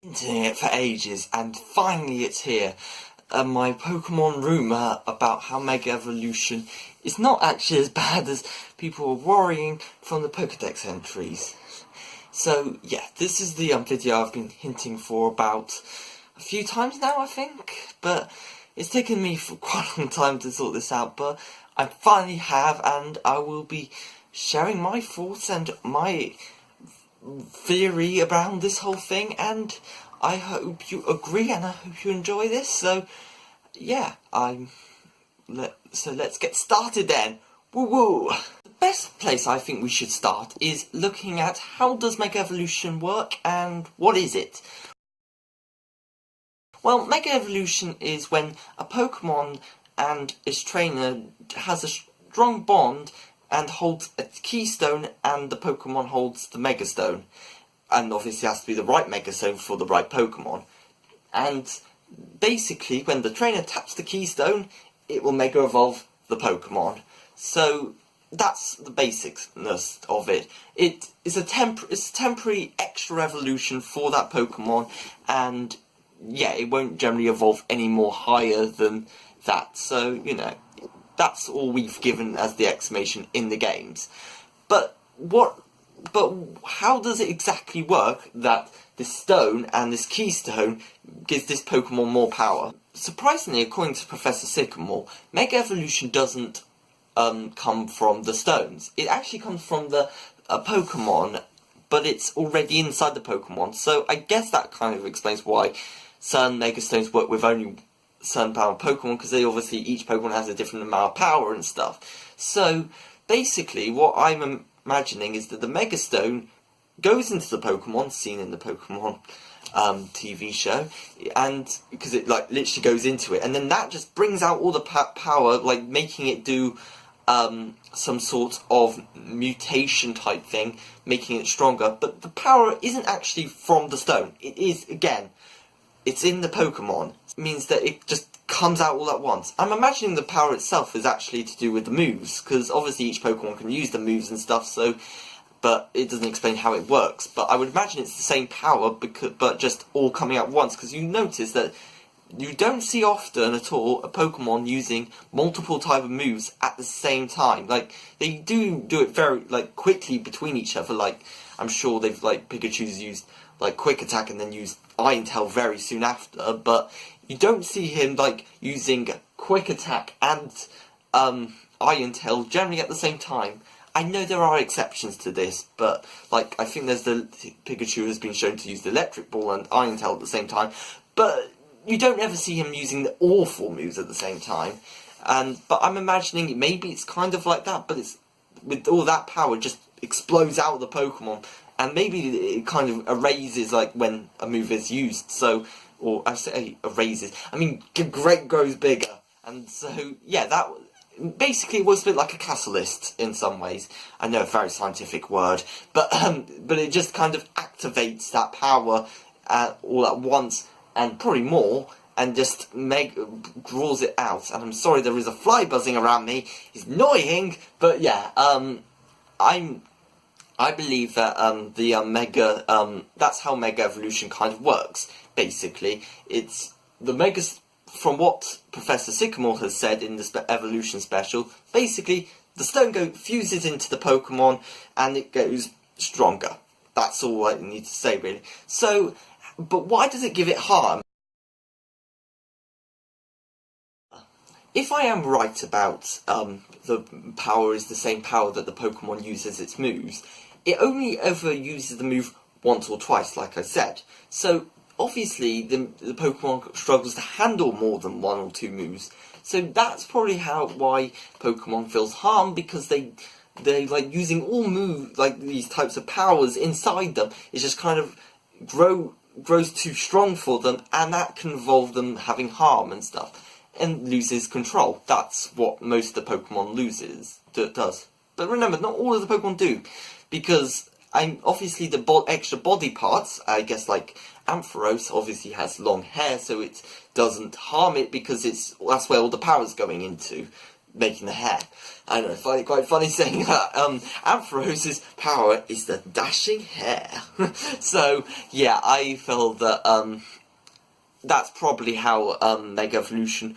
It for ages, and finally it's here. My Pokemon rumour about how Mega Evolution is not actually as bad as people were worrying from the Pokedex entries. So yeah, this is the video I've been hinting for about a few times now, I think, but it's taken me for quite a long time to sort this out, but I finally have, and I will be sharing my thoughts and my theory around this whole thing, and I hope you agree and I hope you enjoy this. So yeah, let's get started then. Woo woo! The best place I think we should start is looking at how does Mega Evolution work and what is it? Well, Mega Evolution is when a Pokemon and its trainer has a strong bond and holds a keystone, and the Pokemon holds the Mega Stone. And obviously it has to be the right Mega Stone for the right Pokemon. And basically, when the trainer taps the keystone, it will Mega Evolve the Pokemon. So that's the basicness of it. It is it's a temporary extra evolution for that Pokemon, and yeah, it won't generally evolve any more higher than that. So, you know, that's all we've given as the explanation in the games. But how does it exactly work that this stone and this keystone gives this Pokemon more power? Surprisingly, according to Professor Sycamore, Mega Evolution doesn't come from the stones. It actually comes from the Pokemon, but it's already inside the Pokemon. So I guess that kind of explains why certain Mega Stones work with only certain power Pokemon, because they obviously, each Pokemon has a different amount of power and stuff. So basically what I'm imagining is that the Mega Stone goes into the Pokemon, seen in the Pokemon TV show, and because it like literally goes into it, and then that just brings out all the power, like making it do some sort of mutation type thing, making it stronger. But the power isn't actually from the stone. It is, again, it's in the Pokemon. It means that it just comes out all at once. I'm imagining the power itself is actually to do with the moves, because obviously each Pokemon can use the moves and stuff, so, but it doesn't explain how it works. But I would imagine it's the same power, but just all coming at once, because you notice that you don't see often at all a Pokemon using multiple type of moves at the same time. Like, they do it very, like, quickly between each other. Like, I'm sure they've, like, Pikachu's used, like, Quick Attack and then used Iron Tail very soon after, but you don't see him, like, using Quick Attack and Iron Tail generally at the same time. I know there are exceptions to this, but, like, I think there's the Pikachu has been shown to use the Electric Ball and Iron Tail at the same time, but you don't ever see him using the awful moves at the same time. But I'm imagining maybe it's kind of like that, but it's with all that power just explodes out of the Pokemon, and maybe it kind of erases like when a move is used. So, or I say erases, I mean great grows bigger, and so yeah, that basically was a bit like a catalyst in some ways. I know, a very scientific word, but it just kind of activates that power all at once, and probably more, and just draws it out. And I'm sorry, there is a fly buzzing around me. It's annoying, but yeah, I believe that the Mega, that's how Mega Evolution kind of works. Basically, it's the Mega. From what Professor Sycamore has said in the Evolution special, basically the stone fuses into the Pokemon and it goes stronger. That's all I need to say, really. So, but why does it give it harm? If I am right about the power is the same power that the Pokemon uses its moves, it only ever uses the move once or twice, like I said. So obviously the Pokemon struggles to handle more than one or two moves. So that's probably why Pokemon feels harm, because they like using all moves, like these types of powers inside them. It just kind of grows too strong for them, and that can involve them having harm and stuff, and loses control. That's what most of the Pokemon does. But remember, not all of the Pokemon do, because obviously the extra body parts, I guess, like Ampharos obviously has long hair, so it doesn't harm it because that's where all the power's going into. making the hair. I don't know, I find it quite funny saying that. Ampharose's power is the dashing hair. So, yeah, I felt that, that's probably how, Mega Evolution,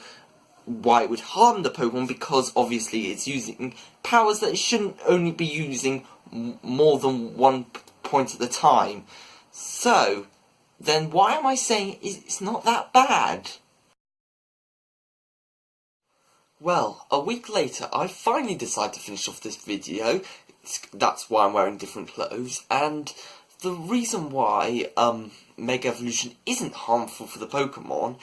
why it would harm the Pokemon, because obviously it's using powers that it shouldn't only be using more than one point at a time. So, then why am I saying it's not that bad? Well, a week later, I finally decided to finish off this video. That's why I'm wearing different clothes, and the reason why Mega Evolution isn't harmful for the Pokemon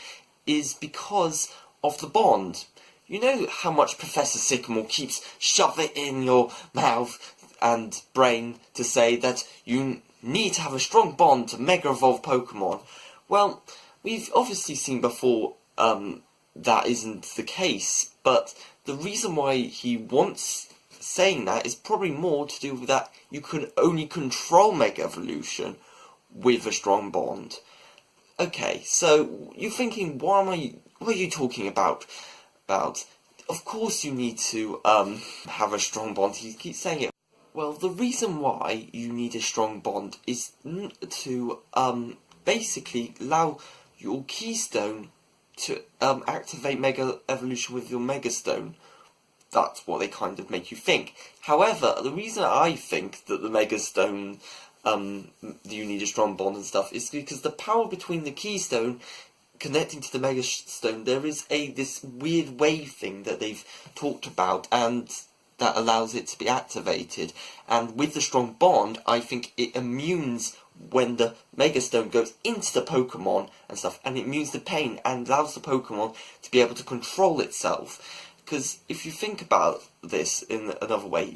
is because of the bond. You know how much Professor Sycamore keeps shoving it in your mouth and brain to say that you need to have a strong bond to Mega Evolve Pokemon? Well, we've obviously seen before that isn't the case, but the reason why he wants saying that is probably more to do with that you can only control Mega Evolution with a strong bond. Okay, so you're thinking, what are you talking about? Of course you need to have a strong bond. He keeps saying it. Well, the reason why you need a strong bond is to basically allow your Keystone to activate Mega Evolution with your Mega Stone. That's what they kind of make you think. However, the reason I think that the Mega Stone, you need a strong bond and stuff, is because the power between the Keystone connecting to the Mega Stone, there is this weird wave thing that they've talked about, and that allows it to be activated. And with the strong bond, I think it immunes when the Mega Stone goes into the Pokemon and stuff, and it immunes the pain and allows the Pokemon to be able to control itself. Because if you think about this in another way,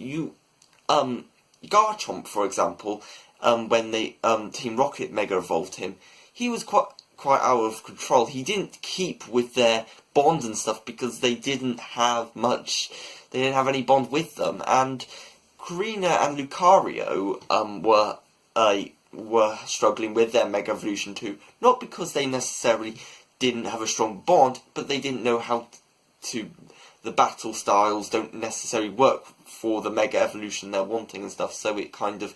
Garchomp, for example, when they Team Rocket Mega Evolved him, he was quite out of control. He didn't keep with their bond and stuff because they didn't have any bond with them. And Karina and Lucario were struggling with their Mega Evolution too, not because they necessarily didn't have a strong bond, but they didn't know how to. The battle styles don't necessarily work for the Mega Evolution they're wanting and stuff, so it kind of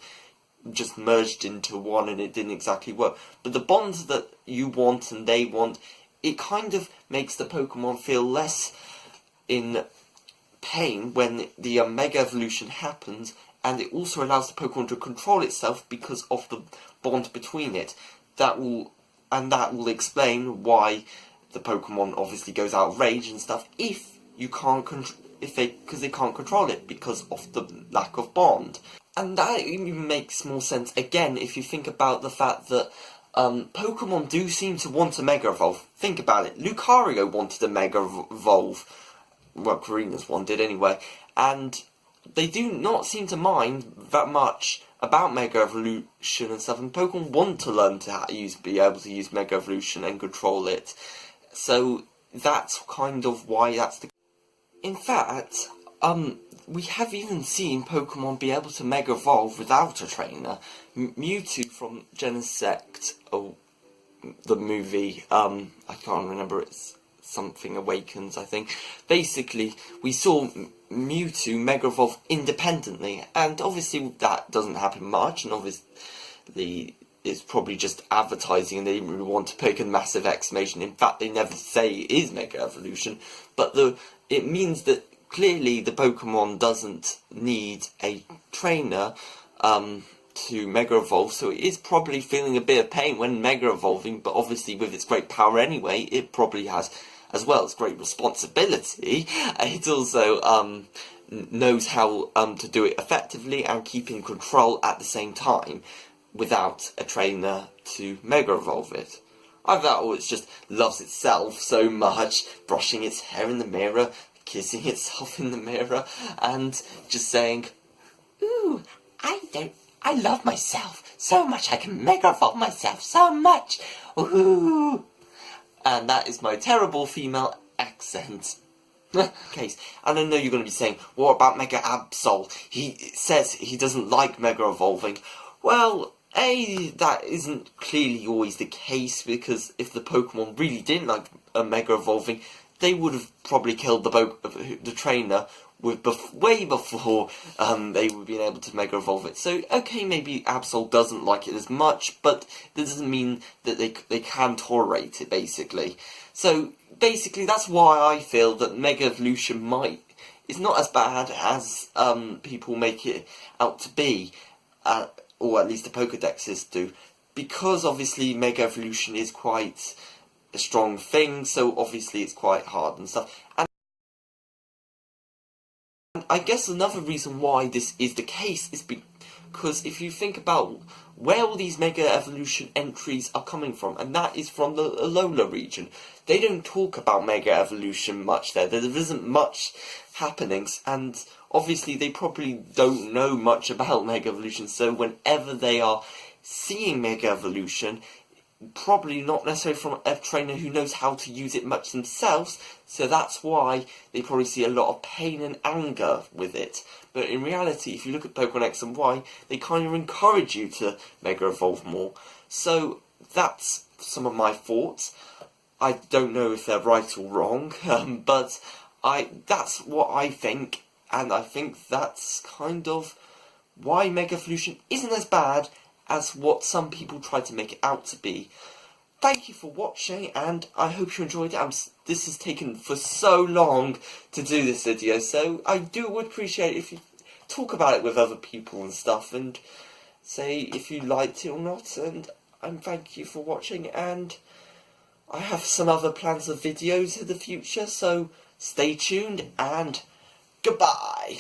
just merged into one and it didn't exactly work. But the bonds that you want and they want, it kind of makes the Pokemon feel less in pain when the Mega Evolution happens, and it also allows the Pokemon to control itself because of the bond between it. That will explain why the Pokemon obviously goes out of rage and stuff because they can't control it because of the lack of bond. And that even makes more sense again if you think about the fact that Pokemon do seem to want a Mega Evolve. Think about it. Lucario wanted a Mega Evolve. Well, Karina's one did anyway. And they do not seem to mind that much about Mega Evolution and stuff. And Pokemon want to learn to be able to use Mega Evolution and control it. So that's kind of why that's the... In fact, we have even seen Pokemon be able to Mega Evolve without a trainer. Mewtwo from Genesect, the movie, I can't remember, it's something Awakens, I think. Basically, we saw Mewtwo Mega Evolve independently, and obviously that doesn't happen much, and obviously it's probably just advertising and they didn't really want to put a massive exclamation. In fact, they never say it is Mega Evolution, but it means that clearly the Pokemon doesn't need a trainer to Mega Evolve, so it is probably feeling a bit of pain when Mega Evolving, but obviously with its great power anyway, it probably has, as well as great responsibility, it also knows how to do it effectively and keep in control at the same time without a trainer to Mega Evolve it. I thought it just loves itself so much, brushing its hair in the mirror, kissing itself in the mirror, and just saying, "Ooh, I love myself so much, I can Mega Evolve myself so much, ooh." And that is my terrible female accent. Case. And I know you're going to be saying, what about Mega Absol? He says he doesn't like Mega Evolving. Well, that isn't clearly always the case, because if the Pokemon really didn't like Mega Evolving, they would have probably killed the trainer way before they would be able to Mega Evolve it. So, okay, maybe Absol doesn't like it as much, but that doesn't mean that they can tolerate it, basically. So, basically, that's why I feel that Mega Evolution is not as bad as people make it out to be, or at least the Pokedexes do, because obviously Mega Evolution is quite a strong thing, so obviously it's quite hard and stuff. And I guess another reason why this is the case is because if you think about where all these Mega Evolution entries are coming from, and that is from the Alola region. They don't talk about Mega Evolution much there. There isn't much happenings, and obviously they probably don't know much about Mega Evolution, so whenever they are seeing Mega Evolution, probably not necessarily from a trainer who knows how to use it much themselves, so that's why they probably see a lot of pain and anger with it. But in reality, if you look at Pokemon X and Y, they kind of encourage you to Mega Evolve more. So that's some of my thoughts. I don't know if they're right or wrong, but that's what I think, and I think that's kind of why Mega Evolution isn't as bad as what some people try to make it out to be. Thank you for watching, and I hope you enjoyed it. This has taken for so long to do this video, so I would appreciate it if you talk about it with other people and stuff, and say if you liked it or not, and thank you for watching, and I have some other plans of videos in the future, so stay tuned, and goodbye!